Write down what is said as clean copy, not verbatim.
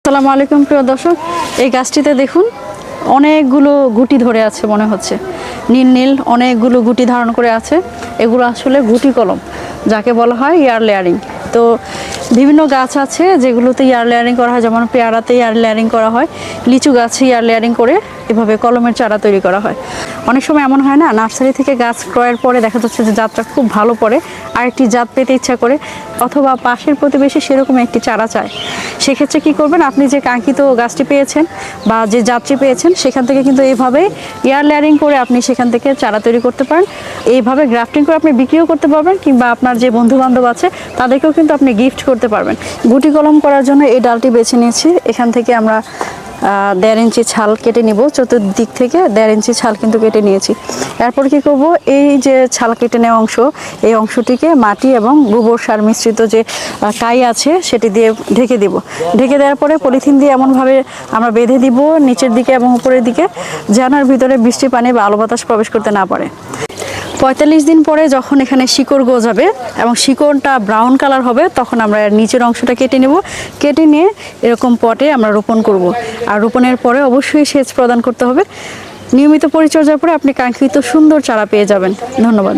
আসসালামু আলাইকুম প্রিয় দর্শক, এই গাছটিতে দেখুন অনেকগুলো গুটি ধরে আছে মনে হচ্ছে। নীল নীল অনেকগুলো গুটি ধারণ করে আছে। এগুলো আসলে গুটি কলম, যাকে বলা হয় ইয়ার লেয়ারিং। তো বিভিন্ন গাছ আছে যেগুলোতে ইয়ার লেয়ারিং করা হয়, যেমন পেয়ারাতে ইয়ার লেয়ারিং করা হয়, লিচু গাছে ইয়ার লেয়ারিং করে এভাবে কলমের চারা তৈরি করা হয়। অনেক সময় এমন হয় না, নার্সারি থেকে গাছ ক্রয়ের পরে দেখা যাচ্ছে যে জাতটা খুব ভালো পড়ে, আরেকটি জাত পেতে ইচ্ছা করে, অথবা পাশের প্রতিবেশী সেরকম একটি চারা চায়। সেক্ষেত্রে কি করবেন, আপনি যে কাঙ্ক্ষিত গাছটি পেয়েছেন বা যে জাতটি পেয়েছেন সেখান থেকে কিন্তু এইভাবে ইয়ার লেয়ারিং করে আপনি সেখান থেকে চারা তৈরি করতে পারেন। এইভাবে গ্রাফটিং করে আপনি বিক্রিও করতে পারবেন, কিংবা আপনার যে বন্ধু বান্ধব আছে তাদেরকেও কিন্তু আপনি গিফট করতে পারবেন। গুটি কলম করার জন্য এই ডালটি বেছে নিয়েছি। এখান থেকে আমরা 1.5 ইঞ্চি ছাল কেটে নিব, চতুর্দিক থেকে 1.5 ইঞ্চি ছাল কিন্তু কেটে নিয়েছি। এরপর কি করব, এই যে ছাল কেটে নেওয়া অংশ, এই অংশটিকে মাটি এবং গোবর সার মিশ্রিত যে কাই আছে সেটি দিয়ে ঢেকে দিব। ঢেকে দেওয়ার পরে পলিথিন দিয়ে এমনভাবে আমরা বেঁধে দিব নিচের দিকে এবং উপরের দিকে, যেন এর ভিতরে বৃষ্টি পানি বা আলো বাতাস প্রবেশ করতে না পারে। 45 দিন পরে যখন এখানে শিকড় গজাবে এবং শিকড়টা ব্রাউন কালার হবে, তখন আমরা এর নিচের অংশটা কেটে নেব। কেটে নিয়ে এরকম পটে আমরা রোপণ করব। আর রোপণের পরে অবশ্যই সেচ প্রদান করতে হবে। নিয়মিত পরিচর্যার পরে আপনি কাঙ্ক্ষিত সুন্দর চারা পেয়ে যাবেন। ধন্যবাদ।